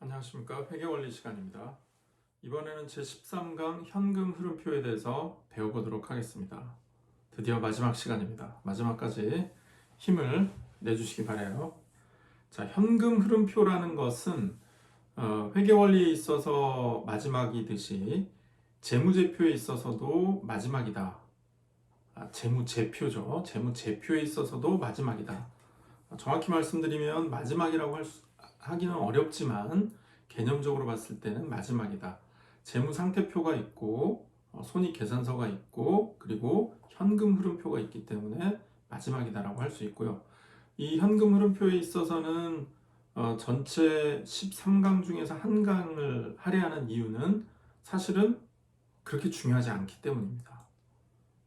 안녕하십니까. 회계원리 시간입니다. 이번에는 제13강 현금 흐름표에 대해서 배워보도록 하겠습니다. 드디어 마지막 시간입니다. 마지막까지 힘을 내주시기 바라요. 자, 현금 흐름표라는 것은 회계원리에 있어서 마지막이듯이 재무제표에 있어서도 마지막이다. 재무제표죠. 재무제표에 있어서도 마지막이다. 정확히 말씀드리면 마지막이라고 하기는 어렵지만 개념적으로 봤을 때는 마지막이다. 재무상태표가 있고 손익계산서가 있고 그리고 현금 흐름표가 있기 때문에 마지막이다라고 할 수 있고요. 이 현금 흐름표에 있어서는 전체 13강 중에서 한 강을 할애하는 이유는 사실은 그렇게 중요하지 않기 때문입니다.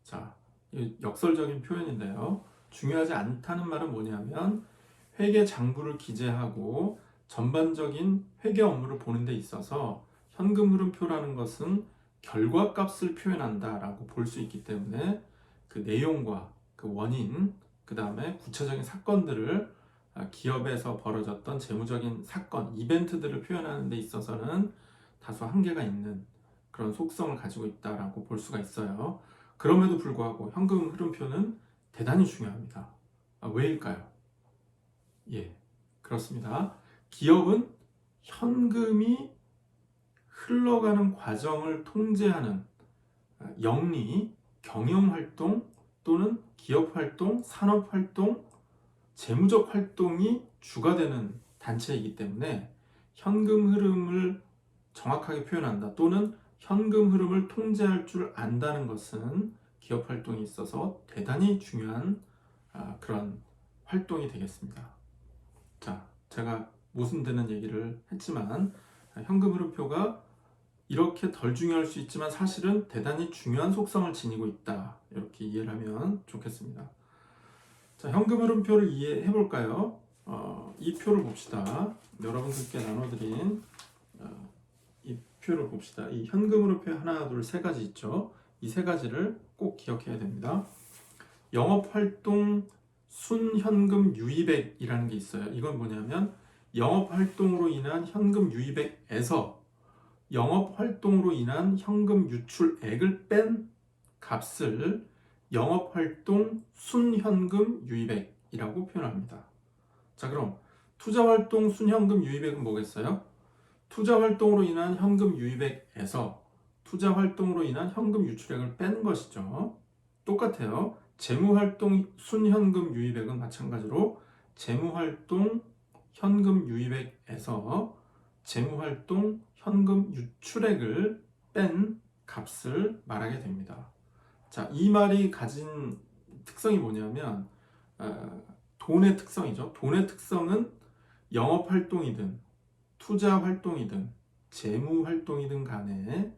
자, 역설적인 표현인데요. 중요하지 않다는 말은 뭐냐면 회계 장부를 기재하고 전반적인 회계 업무를 보는 데 있어서 현금 흐름표라는 것은 결과값을 표현한다라고 볼 수 있기 때문에 그 내용과 그 원인, 그 다음에 구체적인 사건들을 기업에서 벌어졌던 재무적인 사건, 이벤트들을 표현하는 데 있어서는 다소 한계가 있는 그런 속성을 가지고 있다라고 볼 수가 있어요. 그럼에도 불구하고 현금 흐름표는 대단히 중요합니다. 왜일까요? 예, 그렇습니다. 기업은 현금이 흘러가는 과정을 통제하는 영리, 경영활동 또는 기업활동, 산업활동, 재무적 활동이 주가 되는 단체이기 때문에 현금 흐름을 정확하게 표현한다 또는 현금 흐름을 통제할 줄 안다는 것은 기업 활동에 있어서 대단히 중요한 그런 활동이 되겠습니다. 자, 제가 모순되는 얘기를 했지만 현금 흐름표가 이렇게 덜 중요할 수 있지만 사실은 대단히 중요한 속성을 지니고 있다. 이렇게 이해를 하면 좋겠습니다. 자, 현금 흐름표를 이해해 볼까요? 이 표를 봅시다. 여러분들께 나눠드린 이 표를 봅시다. 이 현금 흐름표 하나, 둘, 세 가지 있죠. 이 세 가지를 꼭 기억해야 됩니다. 영업활동 순현금 유입액이라는 게 있어요. 이건 뭐냐면 영업활동으로 인한 현금 유입액에서 영업활동으로 인한 현금 유출액을 뺀 값을 영업활동 순현금 유입액이라고 표현합니다. 자, 그럼 투자활동 순현금 유입액은 뭐겠어요? 투자활동으로 인한 현금 유입액에서 투자활동으로 인한 현금 유출액을 뺀 것이죠. 똑같아요. 재무활동 순현금 유입액은 마찬가지로 재무활동 현금 유입액에서 재무활동 현금 유출액을 뺀 값을 말하게 됩니다. 자, 이 말이 가진 특성이 뭐냐면 돈의 특성이죠. 돈의 특성은 영업활동이든 투자활동이든 재무활동이든 간에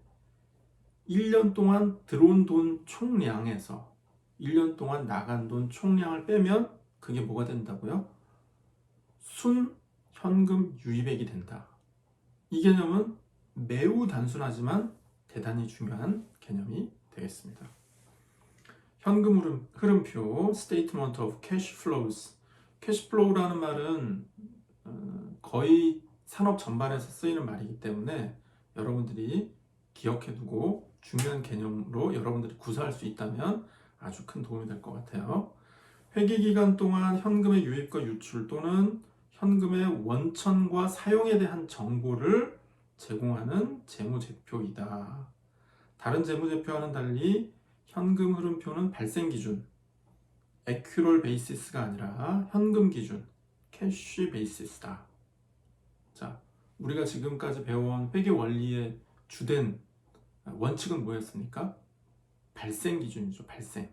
1년 동안 들어온 돈 총량에서 1년 동안 나간 돈 총량을 빼면 그게 뭐가 된다고요? 순 현금 유입액이 된다. 이 개념은 매우 단순하지만 대단히 중요한 개념이 되겠습니다. 현금 흐름표 Statement of Cash Flows. Cash Flow라는 말은 거의 산업 전반에서 쓰이는 말이기 때문에 여러분들이 기억해 두고 중요한 개념으로 여러분들이 구사할 수 있다면 아주 큰 도움이 될 것 같아요. 회계기간 동안 현금의 유입과 유출 또는 현금의 원천과 사용에 대한 정보를 제공하는 재무제표이다. 다른 재무제표와는 달리 현금 흐름표는 발생 기준, 액큐럴 베이시스가 아니라 현금 기준, 캐시 베이시스다. 자, 우리가 지금까지 배워온 회계 원리의 주된 원칙은 뭐였습니까? 발생 기준이죠. 발생.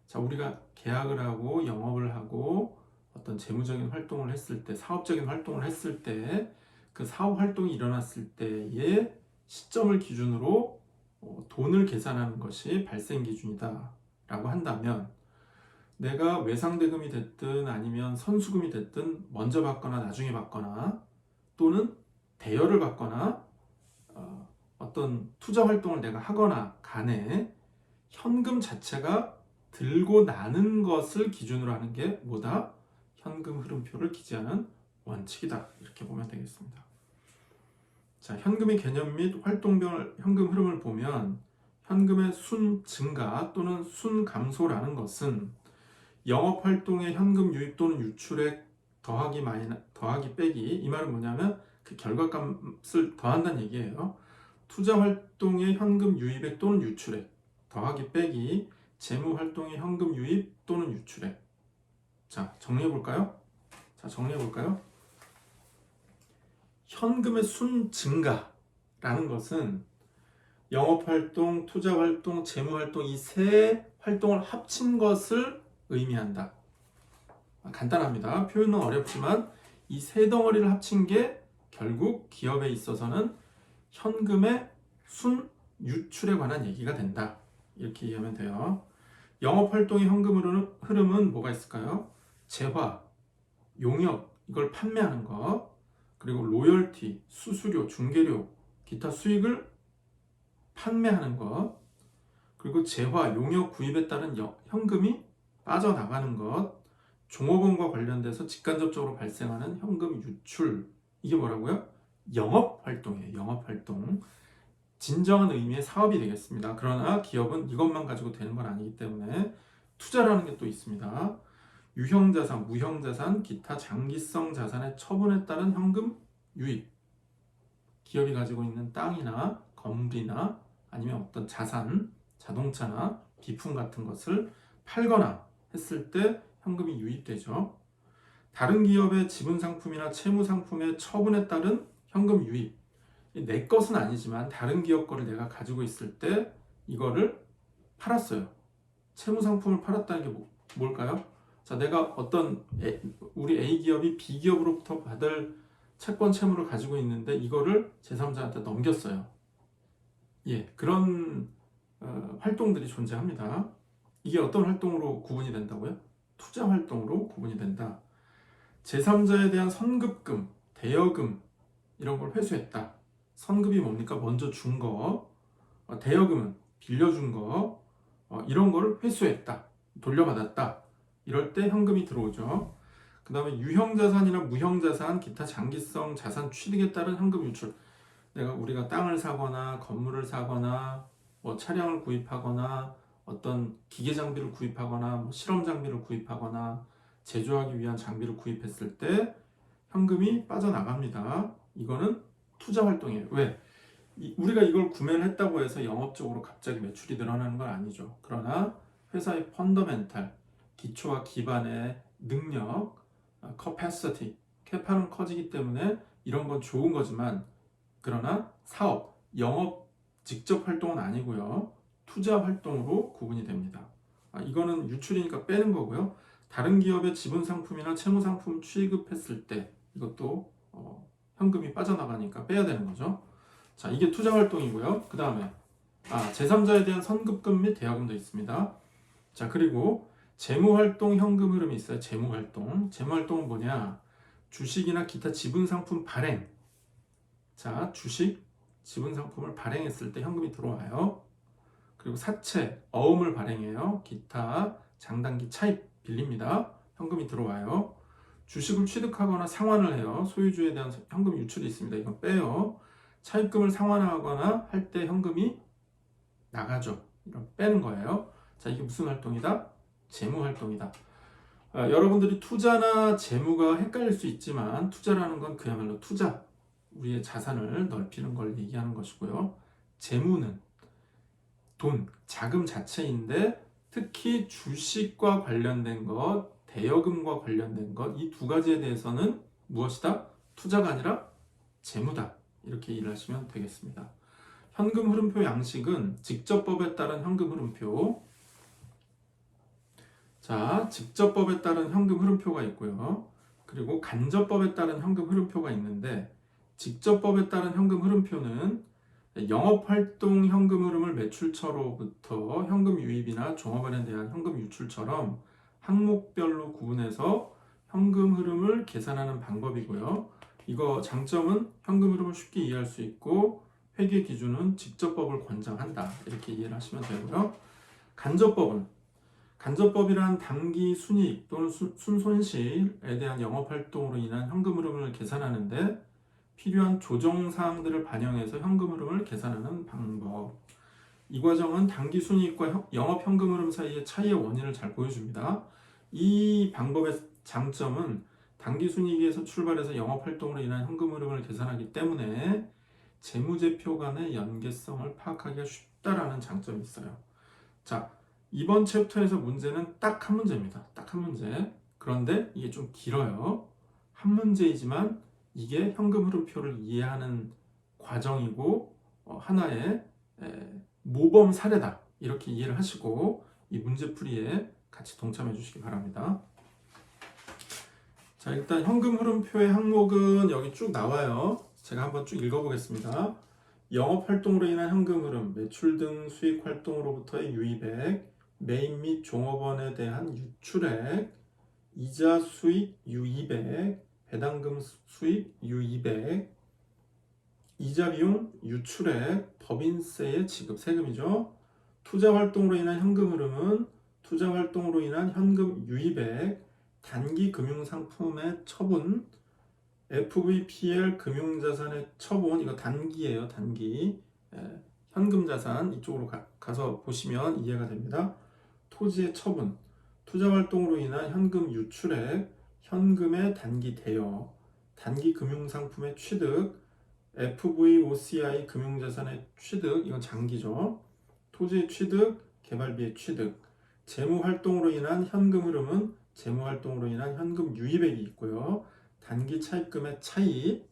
자, 우리가 계약을 하고 영업을 하고 어떤 재무적인 활동을 했을 때, 사업적인 활동을 했을 때, 그 사업 활동이 일어났을 때의 시점을 기준으로 돈을 계산하는 것이 발생 기준이다 라고 한다면 내가 외상대금이 됐든 아니면 선수금이 됐든 먼저 받거나 나중에 받거나 또는 대여를 받거나 어떤 투자 활동을 내가 하거나 간에 현금 자체가 들고 나는 것을 기준으로 하는 게 뭐다? 현금 흐름표를 기재하는 원칙이다. 이렇게 보면 되겠습니다. 자, 현금의 개념 및 활동별 현금 흐름을 보면 현금의 순 증가 또는 순 감소라는 것은 영업활동의 현금 유입 또는 유출액 더하기 빼기, 이 말은 뭐냐면 그 결과값을 더한다는 얘기예요. 투자활동의 현금 유입액 또는 유출액 더하기 빼기 재무활동의 현금 유입 또는 유출액. 자, 정리해볼까요? 현금의 순 증가라는 것은 영업활동, 투자활동, 재무활동 이 세 활동을 합친 것을 의미한다. 간단합니다. 표현은 어렵지만 이 세 덩어리를 합친 게 결국 기업에 있어서는 현금의 순 유출에 관한 얘기가 된다. 이렇게 이해하면 돼요. 영업활동의 현금 흐름은 뭐가 있을까요? 재화, 용역, 이걸 판매하는 것, 그리고 로열티, 수수료, 중개료, 기타 수익을 판매하는 것, 그리고 재화, 용역 구입에 따른 현금이 빠져나가는 것, 종업원과 관련돼서 직간접적으로 발생하는 현금 유출, 이게 뭐라고요? 영업활동이에요. 영업활동. 진정한 의미의 사업이 되겠습니다. 그러나 기업은 이것만 가지고 되는 건 아니기 때문에 투자라는 게 또 있습니다. 유형자산, 무형자산, 기타 장기성 자산의 처분에 따른 현금 유입. 기업이 가지고 있는 땅이나 건물이나 아니면 어떤 자산, 자동차나 비품 같은 것을 팔거나 했을 때 현금이 유입되죠. 다른 기업의 지분 상품이나 채무 상품의 처분에 따른 현금 유입. 내 것은 아니지만 다른 기업 거를 내가 가지고 있을 때 이거를 팔았어요. 채무 상품을 팔았다는 게 뭘까요? 자, 내가 우리 A 기업이 B 기업으로부터 받을 채권 채무를 가지고 있는데 이거를 제3자한테 넘겼어요. 예, 그런 활동들이 존재합니다. 이게 어떤 활동으로 구분이 된다고요? 투자 활동으로 구분이 된다. 제3자에 대한 선급금, 대여금 이런 걸 회수했다. 선급이 뭡니까? 먼저 준 거. 대여금은 빌려준 거. 이런 거를 회수했다. 돌려받았다. 이럴 때 현금이 들어오죠. 그 다음에 유형자산이나 무형자산, 기타 장기성 자산 취득에 따른 현금 유출. 우리가 땅을 사거나 건물을 사거나 뭐 차량을 구입하거나 어떤 기계 장비를 구입하거나 뭐 실험 장비를 구입하거나 제조하기 위한 장비를 구입했을 때 현금이 빠져나갑니다. 이거는 투자 활동이에요. 왜? 우리가 이걸 구매를 했다고 해서 영업적으로 갑자기 매출이 늘어나는 건 아니죠. 그러나 회사의 펀더멘탈, 기초와 기반의 능력, capacity, 캐파는 커지기 때문에 이런 건 좋은 거지만 그러나 사업, 영업 직접 활동은 아니고요. 투자 활동으로 구분이 됩니다. 이거는 유출이니까 빼는 거고요. 다른 기업의 지분 상품이나 채무 상품 취급했을 때 이것도 현금이 빠져나가니까 빼야 되는 거죠. 자, 이게 투자 활동이고요. 그 다음에 제3자에 대한 선급금 및 대여금도 있습니다. 자, 그리고 재무활동 현금 흐름이 있어요. 재무활동. 재무활동은 뭐냐? 주식이나 기타 지분 상품 발행. 자, 주식, 지분 상품을 발행했을 때 현금이 들어와요. 그리고 사채, 어음을 발행해요. 기타 장단기 차입 빌립니다. 현금이 들어와요. 주식을 취득하거나 상환을 해요. 소유주에 대한 현금 유출이 있습니다. 이건 빼요. 차입금을 상환하거나 할 때 현금이 나가죠. 이런 빼는 거예요. 자, 이게 무슨 활동이다? 재무 활동이다. 여러분들이 투자나 재무가 헷갈릴 수 있지만 투자라는 건 그야말로 투자, 우리의 자산을 넓히는 걸 얘기하는 것이고요. 재무는 돈, 자금 자체인데 특히 주식과 관련된 것, 대여금과 관련된 것, 이 두 가지에 대해서는 무엇이다? 투자가 아니라 재무다. 이렇게 이해를 하시면 되겠습니다. 현금 흐름표 양식은 직접법에 따른 현금 흐름표. 자, 직접법에 따른 현금 흐름표가 있고요. 그리고 간접법에 따른 현금 흐름표가 있는데 직접법에 따른 현금 흐름표는 영업활동 현금 흐름을 매출처로부터 현금 유입이나 종업원에 대한 현금 유출처럼 항목별로 구분해서 현금 흐름을 계산하는 방법이고요. 이거 장점은 현금 흐름을 쉽게 이해할 수 있고 회계 기준은 직접법을 권장한다. 이렇게 이해를 하시면 되고요. 간접법이란 단기 순이익 또는 순손실에 대한 영업활동으로 인한 현금 흐름을 계산하는데 필요한 조정 사항들을 반영해서 현금 흐름을 계산하는 방법. 이 과정은 당기 순이익과 영업 현금 흐름 사이의 차이의 원인을 잘 보여줍니다. 이 방법의 장점은 당기 순이익에서 출발해서 영업 활동으로 인한 현금 흐름을 계산하기 때문에 재무제표 간의 연계성을 파악하기가 쉽다라는 장점이 있어요. 자, 이번 챕터에서 문제는 딱 한 문제입니다. 딱 한 문제. 그런데 이게 좀 길어요. 한 문제이지만 이게 현금 흐름표를 이해하는 과정이고 하나의 모범 사례다. 이렇게 이해를 하시고 이 문제풀이에 같이 동참해 주시기 바랍니다. 자, 일단 현금 흐름표의 항목은 여기 쭉 나와요. 제가 한번 쭉 읽어보겠습니다. 영업활동으로 인한 현금 흐름, 매출 등 수익 활동으로부터의 유입액, 매입 및 종업원에 대한 유출액, 이자 수익 유입액, 배당금 수익 유입액, 이자 비용 유출액, 법인세의 지급 세금이죠. 투자 활동으로 인한 현금 흐름은 투자 활동으로 인한 현금 유입액, 단기 금융 상품의 처분, FVPL 금융자산의 처분, 이거 단기예요, 단기. 현금자산 이쪽으로 가서 보시면 이해가 됩니다. 토지의 처분, 투자 활동으로 인한 현금 유출액, 현금의 단기 대여, 단기 금융 상품의 취득, FVOCI 금융자산의 취득, 이건 장기죠. 토지의 취득, 개발비의 취득, 재무 활동으로 인한 현금 흐름은 재무 활동으로 인한 현금 유입액이 있고요. 단기 차입금의 차입,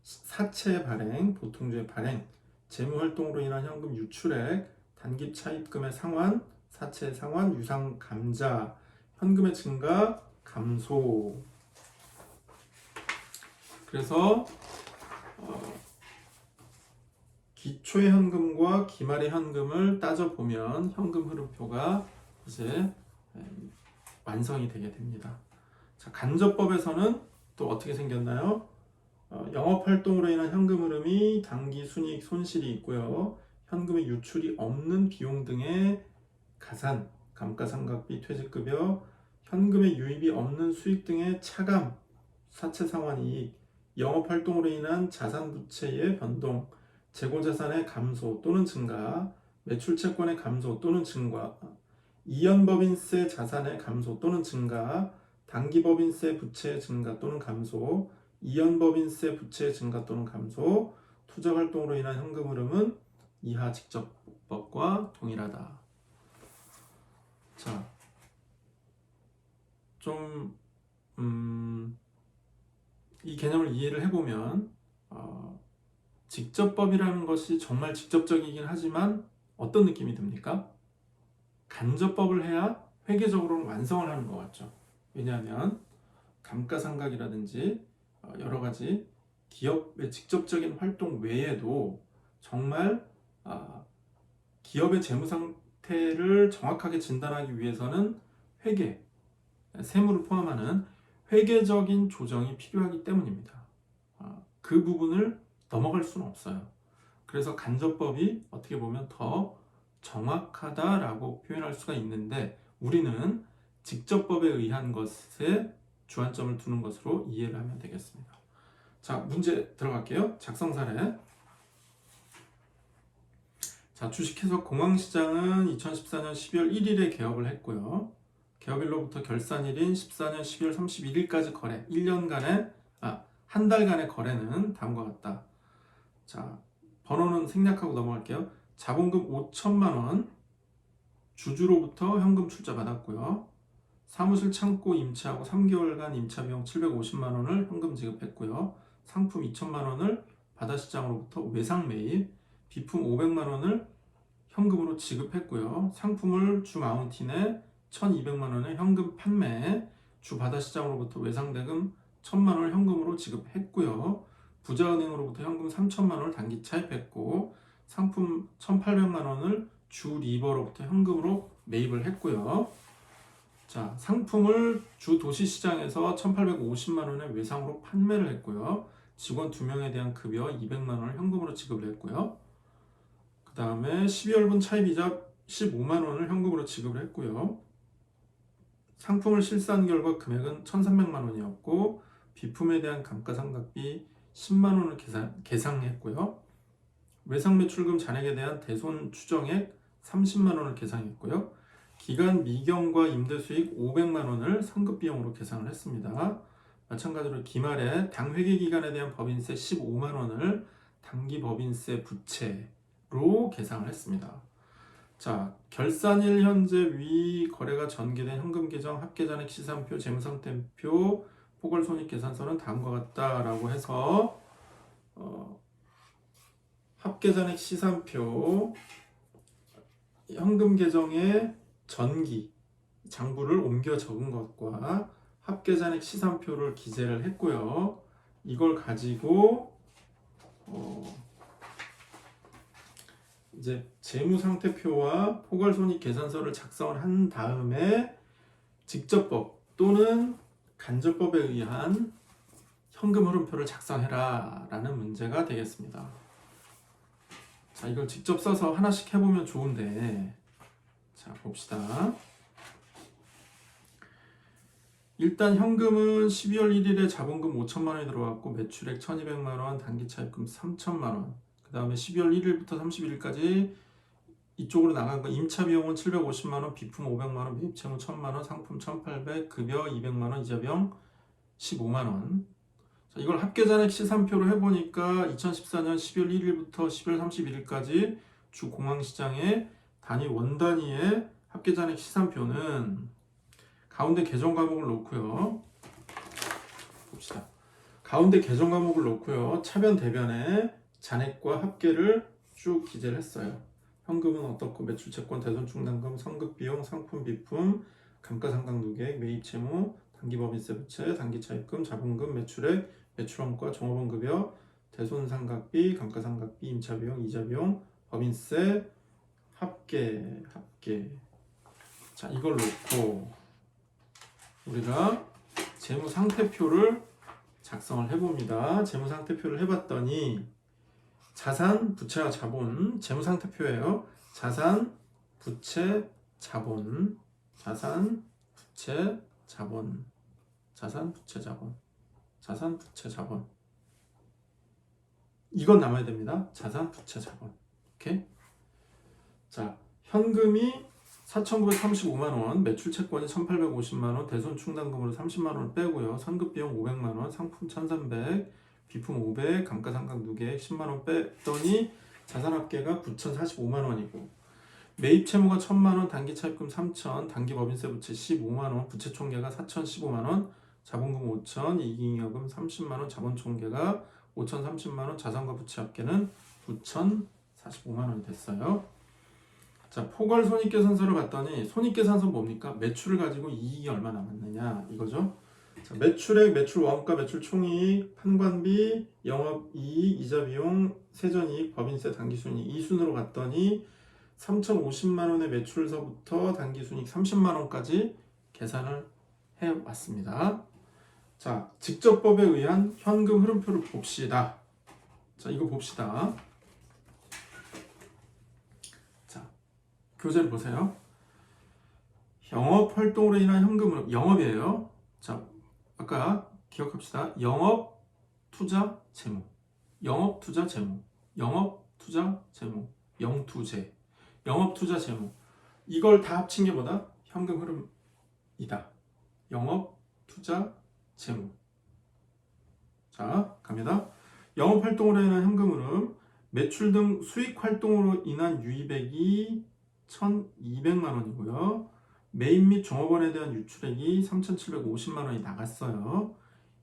사채 발행, 보통주의 발행, 재무 활동으로 인한 현금 유출액, 단기 차입금의 상환, 사채 상환, 유상 감자, 현금의 증가, 감소. 그래서 기초의 현금과 기말의 현금을 따져보면 현금 흐름표가 이제 완성이 되게 됩니다. 자, 간접법에서는 또 어떻게 생겼나요? 영업활동으로 인한 현금 흐름이 당기 순이익 손실이 있고요. 현금의 유출이 없는 비용 등의 가산, 감가상각비, 퇴직급여, 현금의 유입이 없는 수익 등의 차감, 사채상환이익, 영업활동으로 인한 자산부채의 변동, 재고자산의 감소 또는 증가, 매출채권의 감소 또는 증가, 이연법인세 자산의 감소 또는 증가, 단기법인세 부채의 증가 또는 감소, 이연법인세 부채의 증가 또는 감소, 투자활동으로 인한 현금 흐름은 이하 직접법과 동일하다. 자, 좀 이 개념을 이해를 해보면 직접법이라는 것이 정말 직접적이긴 하지만 어떤 느낌이 듭니까? 간접법을 해야 회계적으로는 완성을 하는 것 같죠. 왜냐하면 감가상각이라든지 여러 가지 기업의 직접적인 활동 외에도 정말 기업의 재무 상태를 정확하게 진단하기 위해서는 회계, 세무를 포함하는 회계적인 조정이 필요하기 때문입니다. 그 부분을 넘어갈 수는 없어요. 그래서 간접법이 어떻게 보면 더 정확하다라고 표현할 수가 있는데 우리는 직접법에 의한 것에 주안점을 두는 것으로 이해를 하면 되겠습니다. 자, 문제 들어갈게요. 작성 사례. 자, 주식해석 공항시장은 2014년 12월 1일에 개업을 했고요. 개업일로부터 결산일인 14년 12월 31일까지 거래, 1년간의 한 달간의 거래는 다음과 같다. 자, 번호는 생략하고 넘어갈게요. 자본금 5천만 원 주주로부터 현금 출자 받았고요. 사무실 창고 임차하고 3개월간 임차 비용 750만 원을 현금 지급했고요. 상품 2천만 원을 바다시장으로부터 외상 매입, 비품 500만 원을 현금으로 지급했고요. 상품을 주 마운틴에 1,200만 원의 현금 판매, 주 바다시장으로부터 외상대금 1,000만 원을 현금으로 지급했고요. 부자은행으로부터 현금 3천만 원을 단기 차입했고 상품 1,800만 원을 주 리버로부터 현금으로 매입을 했고요. 자, 상품을 주 도시시장에서 1,850만 원의 외상으로 판매를 했고요. 직원 2명에 대한 급여 200만 원을 현금으로 지급을 했고요. 그 다음에 12월분 차입이자 15만 원을 현금으로 지급을 했고요. 상품을 실사한 결과 금액은 1,300만 원이었고 비품에 대한 감가상각비 10만 원을 계상했고요. 외상 매출금 잔액에 대한 대손 추정액 30만 원을 계상했고요. 기간 미경과 임대 수익 500만 원을 상급 비용으로 계상을 했습니다. 마찬가지로 기말에 당회계 기간에 대한 법인세 15만 원을 당기 법인세 부채로 계상을 했습니다. 자, 결산일 현재 위 거래가 전개된 현금 계정, 합계잔액 시산표, 재무상태표, 포괄손익계산서는 다음과 같다라고 해서 합계잔액 시산표, 현금 계정의 전기 장부를 옮겨 적은 것과 합계잔액 시산표를 기재를 했고요. 이걸 가지고 이제 재무상태표와 포괄손익계산서를 작성을 한 다음에 직접법 또는 간접법에 의한 현금 흐름표를 작성해라 라는 문제가 되겠습니다. 자, 이걸 직접 써서 하나씩 해보면 좋은데, 자, 봅시다. 일단 현금은 12월 1일에 자본금 5천만 원이 들어왔고 매출액 1,200만 원, 단기차입금 3천만 원. 그 다음에 12월 1일부터 31일까지 이쪽으로 나간 거 임차 비용은 750만 원, 비품 500만 원, 매입 채무 1,000만 원, 상품 1,800, 급여 200만 원, 이자 비용 15만 원. 자, 이걸 합계잔액 시산표로 해보니까 2014년 12월 1일부터 12월 31일까지 주 공항시장의 단위 원 단위의 합계잔액 시산표는 가운데 계정 과목을 놓고요. 봅시다. 가운데 계정 과목을 놓고요. 차변 대변에 잔액과 합계를 쭉 기재를 했어요. 현금은 어떻고 매출 채권, 대손 충당금, 성급 비용, 상품 비품, 감가상각 누계액, 매입 채무, 단기 법인세 부채, 단기 차입금, 자본금, 매출액, 매출원가, 종업원 급여, 대손 상각비, 감가상각비, 임차 비용, 이자 비용, 법인세, 합계. 자, 이걸 놓고 우리가 재무상태표를 작성을 해봅니다. 재무상태표를 해봤더니 자산, 부채와 자본, 재무상태표예요. 자산, 부채, 자본, 자산, 부채, 자본, 자산, 부채, 자본, 자산, 부채, 자본. 이건 남아야 됩니다. 자산, 부채, 자본. 오케이? 자, 현금이 4,935만 원, 매출 채권이 1,850만 원, 대손 충당금으로 30만 원을 빼고요. 선급 비용 500만 원, 상품 1,300, 비품 500, 감가상각 누계액 10만 원 뺐더니 자산 합계가 9,045만 원이고 매입 채무가 1,000만 원, 단기 차입금 3,000, 단기 법인세 부채 15만 원, 부채 총계가 4,015만 원, 자본금 5,000, 이익잉여금 30만 원, 자본 총계가 5,030만 원, 자산과 부채 합계는 9,045만 원이 됐어요. 자, 포괄 손익계산서를 봤더니 손익계산서 뭡니까? 매출을 가지고 이익이 얼마 남았느냐 이거죠. 자, 매출액, 매출 원가, 매출 총이익, 판관비, 영업이익, 이자 비용, 세전이익, 법인세, 당기순이익 이 순으로 갔더니 3,050만 원의 매출서부터 당기순이익 30만 원까지 계산을 해왔습니다. 자, 직접법에 의한 현금 흐름표를 봅시다. 자, 이거 봅시다. 교재를 보세요. 영업 활동으로 인한 현금 흐름, 영업이에요. 자, 아까 기억합시다. 영업, 투자, 재무. 영업, 투자, 재무. 영업, 투자, 재무. 영투재. 영업, 투자, 재무. 이걸 다 합친 게 뭐다? 현금 흐름이다. 영업, 투자, 재무. 자, 갑니다. 영업 활동으로 인한 현금 흐름. 매출 등 수익 활동으로 인한 유입액이 1,200만 원이고요. 매입 및 종업원에 대한 유출액이 3,750만 원이 나갔어요.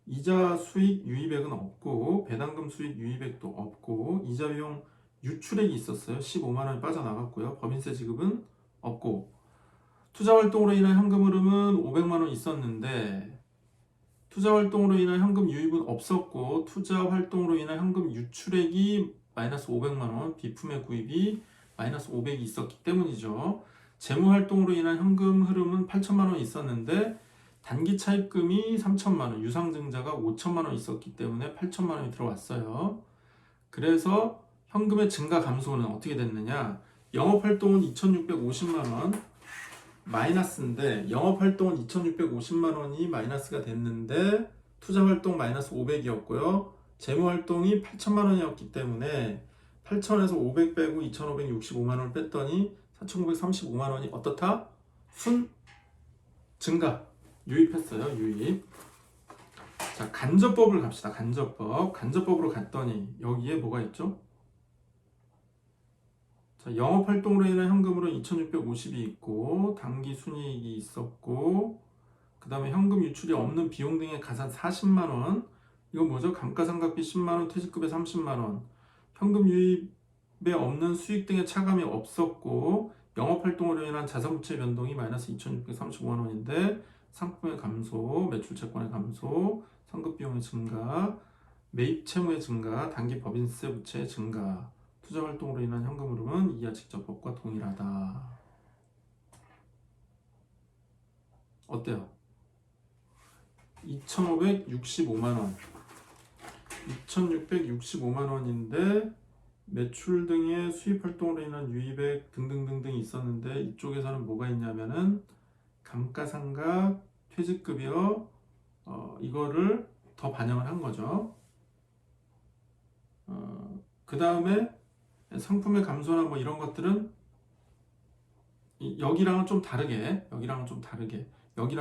이자 수익 유입액은 없고 배당금 수익 유입액도 없고 이자 비용 유출액이 있었어요. 15만 원이 빠져나갔고요. 법인세 지급은 없고 투자 활동으로 인한 현금 흐름은 500만 원 있었는데 투자 활동으로 인한 현금 유입은 없었고 투자 활동으로 인한 현금 유출액이 마이너스 500만 원, 비품의 구입이 마이너스 500이 있었기 때문이죠. 재무활동으로 인한 현금 흐름은 8천만 원 있었는데 단기 차입금이 3천만 원, 유상증자가 5천만 원 있었기 때문에 8천만 원이 들어왔어요. 그래서 현금의 증가 감소는 어떻게 됐느냐? 영업활동은 2,650만 원 마이너스인데 영업활동은 2,650만 원이 마이너스가 됐는데 투자활동 마이너스 500이었고요. 재무활동이 8천만 원이었기 때문에 8천에서 500 빼고 2,565만 원을 뺐더니 4,935만 원이 어떻다? 순 증가. 유입했어요. 유입. 자, 간접법을 갑시다. 간접법. 간접법으로 갔더니 여기에 뭐가 있죠? 자, 영업활동으로 인한 현금으로 2,650이 있고 당기 순이익이 있었고 그 다음에 현금 유출이 없는 비용 등의 가산 40만 원. 이건 뭐죠? 감가상각비 10만 원, 퇴직급여 30만 원. 현금 유입에 없는 수익 등의 차감이 없었고 영업활동으로 인한 자산부채 변동이 마이너스 2,635만 원인데 상품의 감소, 매출 채권의 감소, 상급비용의 증가, 매입 채무의 증가, 단기 법인세 부채의 증가, 투자 활동으로 인한 현금 흐름은 이하 직접법과 동일하다. 어때요? 2,565만 원, 2,665만 원인데 매출 등의 수입 활동으로 인한 유입액 등등등등이 있었는데 이쪽에서는 뭐가 있냐면은 감가상각, 퇴직급여 이거를 더 반영을 한 거죠. 그 다음에 상품의 감소나 뭐 이런 것들은 여기랑은 좀 다르게 여기랑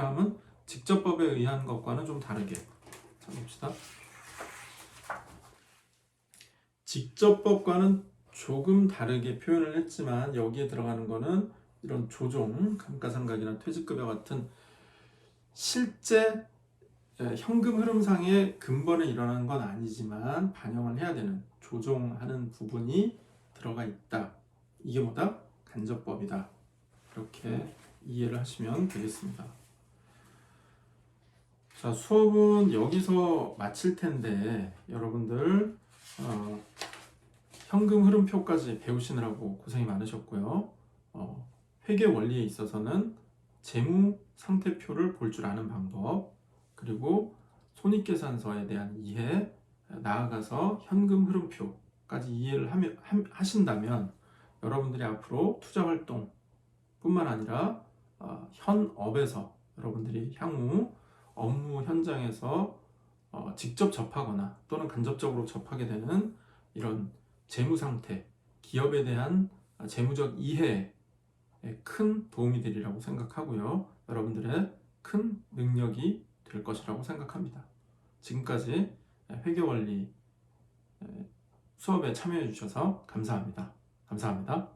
하면 직접법에 의한 것과는 좀 다르게 자 봅시다. 직접법과는 조금 다르게 표현을 했지만 여기에 들어가는 거는 이런 조정, 감가상각이나 퇴직급여 같은 실제 현금 흐름상의 근본에 일어나는 건 아니지만 반영을 해야 되는 조정하는 부분이 들어가 있다. 이게 뭐다? 간접법이다. 이렇게 이해를 하시면 되겠습니다. 자, 수업은 여기서 마칠 텐데 여러분들 현금 흐름표까지 배우시느라고 고생이 많으셨고요. 회계 원리에 있어서는 재무 상태표를 볼 줄 아는 방법, 그리고 손익계산서에 대한 이해, 나아가서 현금 흐름표까지 이해를 하신다면 여러분들이 앞으로 투자 활동 뿐만 아니라 현업에서 여러분들이 향후 업무 현장에서 직접 접하거나 또는 간접적으로 접하게 되는 이런 재무 상태, 기업에 대한 재무적 이해에 큰 도움이 되리라고 생각하고요. 여러분들의 큰 능력이 될 것이라고 생각합니다. 지금까지 회계원리 수업에 참여해 주셔서 감사합니다. 감사합니다.